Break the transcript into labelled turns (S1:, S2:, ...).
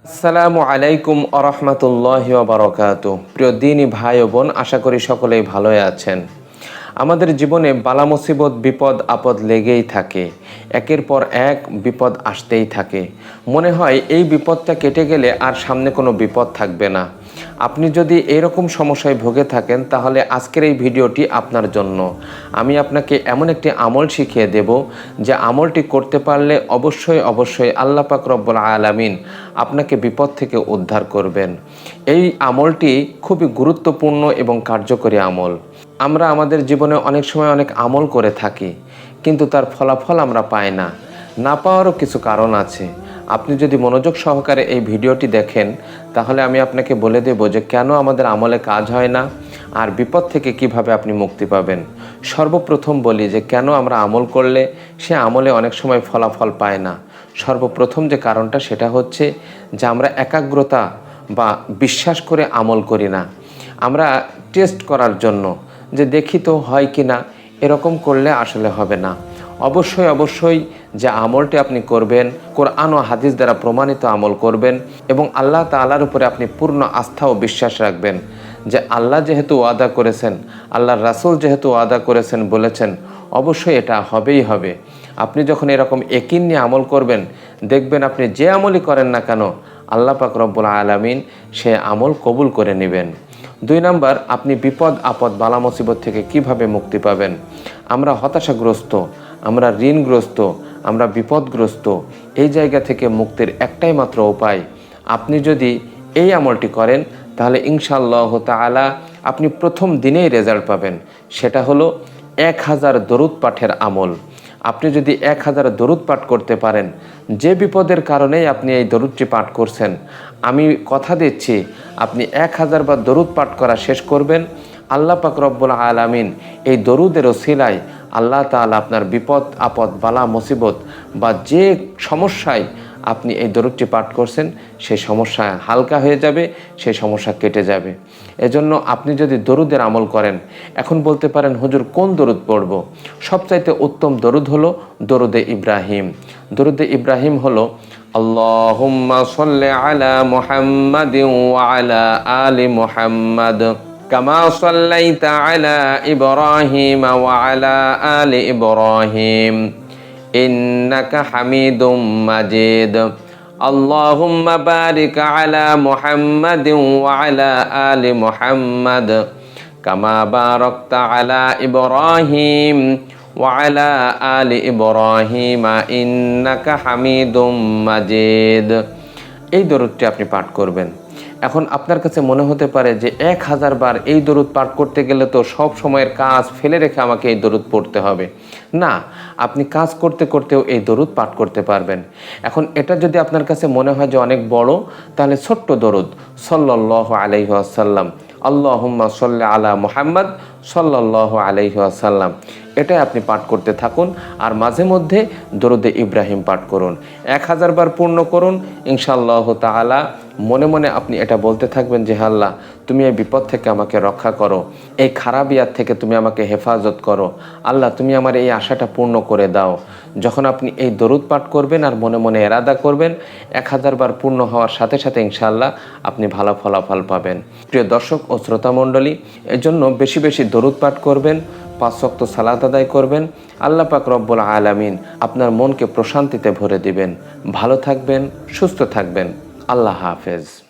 S1: আসসালামু আলাইকুম আরহামাতুল্লাহি ওয়া বারাকাতুহু। প্রিয় দিনী ভাই ও বোন, আশা করি সকলেই ভালোই আছেন। আমাদের জীবনে বালা মুসিবত বিপদ আপদ লেগেই থাকে, একের পর এক বিপদ আসতেই থাকে। মনে হয় এই বিপদটা কেটে গেলে আর সামনে কোনো বিপদ থাকবে না। আপনি যদি এরকম সমস্যায় ভুগে থাকেন তাহলে আজকের এই ভিডিওটি আপনার জন্য। আমি আপনাকে এমন একটি আমল শিখিয়ে দেব যে আমলটি করতে পারলে অবশ্যই আল্লাহ পাক রব্বুল আলামিন আপনাকে বিপদ থেকে উদ্ধার করবেন। এই আমলটি খুবই গুরুত্বপূর্ণ এবং কার্যকরী আমল। আমরা আমাদের জীবনে অনেক সময় অনেক আমল করে থাকি, কিন্তু তার ফলাফল আমরা পাই না। না পাওয়ারও কিছু কারণ আছে। আপনি যদি মনোযোগ সহকারে এই ভিডিওটি দেখেন তাহলে আমি আপনাকে বলে দেব যে কেন আমাদের আমলে কাজ হয় না আর বিপদ থেকে কিভাবে আপনি মুক্তি পাবেন। সর্বপ্রথম বলি যে কেন আমরা আমল করলে সে আমলে অনেক সময় ফলাফল পায় না। সর্বপ্রথম যে কারণটা সেটা হচ্ছে যে আমরা একাগ্রতা বা বিশ্বাস করে আমল করি না। আমরা টেস্ট করার জন্য যে দেখি তো হয় কি না, এরকম করলে আসলে হবে না। অবশ্যই যে আমলটি আপনি করবেন কোরআন ও হাদিস দ্বারা প্রমাণিত আমল করবেন এবং আল্লাহ তাআলার উপরে আপনি পূর্ণ আস্থা ও বিশ্বাস রাখবেন যে আল্লাহ যেহেতু ওয়াদা করেছেন, আল্লাহর রাসূল যেহেতু ওয়াদা করেছেন বলেছেন, অবশ্যই এটা হবেই হবে। আপনি যখন এরকম ইয়াকিন নিয়ে আমল করবেন, দেখবেন আপনি যে আমলই করেন না কেন আল্লাহ পাক রব্বুল আলামিন সে আমল কবুল করে নেবেন। 2 নাম্বার, আপনি বিপদ আপদ বালা মুসিবত থেকে কিভাবে মুক্তি পাবেন। আমরা হতাশাগ্রস্ত, আমরা ঋণগ্রস্ত, আমরা বিপদগ্রস্ত। এই জায়গা থেকে মুক্তির একটাই মাত্র উপায়। আপনি যদি এই আমলটি করেন তাহলে ইনশাআল্লাহ তাআলা আপনি প্রথম দিনেই রেজাল্ট পাবেন। সেটা হলো 1000 দরুদ পাঠের আমল। আপনি যদি 1000 দরুদ পাঠ করতে পারেন, যে বিপদের কারণেই আপনি এই দরুদটি পাঠ করছেন, আমি কথা দিচ্ছি আপনি 1000 বার দরুদ পাঠ করা শেষ করবেন, আল্লাহ পাক রব্বুল আলামিন এই দরুদের ওসিলায় আল্লাহ তাআলা আপনার বিপদ আপদ বালা মুসিবত বা যে সমস্যায় আপনি এই দরুদটি পাঠ করছেন সেই সমস্যা হালকা হয়ে যাবে, সেই সমস্যা কেটে যাবে। এজন্য আপনি যদি দরুদের আমল করেন, এখন বলতে পারেন হুজুর কোন দরুদ পড়ব? সবচাইতে উত্তম দরুদ হলো দরুদে ইব্রাহিম। দরুদে ইব্রাহিম হলো আল্লাহুম্মা সাল্লি আলা মুহাম্মাদিন ওয়া আলা আলি মুহাম্মাদ কামা সাল্লাইতা আলা ইব্রাহিম ওয়া আলা আলি ইব্রাহিম ইন্নাকা হামিদুম মাজিদ। আল্লাহুম্মা বারিক আলা মুহাম্মাদিন ওয়া আলা আলি মুহাম্মাদ কামা বারাকতা আলা ইব্রাহিম ওয়া আলা আলি ইব্রাহিম ইন্নাকা হামিদুম মাজিদ। এই দরুদটি আপনি পাঠ করবেন। এখন আপনার কাছে মনে হতে পারে যে 1000 বার এই দরুদ পাঠ করতে গেলে তো সব সময়ের কাজ ফেলে রেখে আমাকে এই দরুদ পড়তে হবে। না, আপনি কাজ করতে করতেও এই দরুদ পাঠ করতে পারবেন। এখন এটা যদি আপনার কাছে মনে হয় যে অনেক বড়, তাহলে ছোট্ট দরুদ সাল্লাল্লাহু আলাইহি ওয়াসাল্লাম, আল্লাহুম্মা সাল্লি আলা মুহাম্মদ সাল্লাল্লাহু আলাইহি ওয়াসাল্লাম, এটাই আপনি পাঠ করতে থাকুন। আর মাঝে মধ্যে দরুদে ইব্রাহিম পাঠ করুন। 1000 বার পূর্ণ করুন। ইনশাআল্লাহ তাআলা মনে মনে আপনি এটা বলতে থাকবেন যে আল্লাহ তুমি এই বিপদ থেকে আমাকে রক্ষা করো, এই খারাপ ইয়াদ থেকে তুমি আমাকে হেফাজত করো, আল্লাহ তুমি আমার এই আশাটা পূর্ণ করে দাও। যখন আপনি এই দরুদ পাঠ করবেন আর মনে মনে এরাদা করবেন, 1000 বার পূর্ণ হওয়ার সাথে সাথে ইনশাআল্লাহ আপনি ভালো ফলাফল পাবেন। প্রিয় দর্শক ও শ্রোতা মণ্ডলী, এর জন্য বেশি বেশি দরুদ পাঠ করবেন, 5 ওয়াক্ত সালাত আদায় করবেন। আল্লাহ পাক রব্বুল আলামিন আপনার মনকে প্রশান্তিতে ভরে দিবেন। ভালো থাকবেন, সুস্থ থাকবেন। আল্লাহ হাফেজ।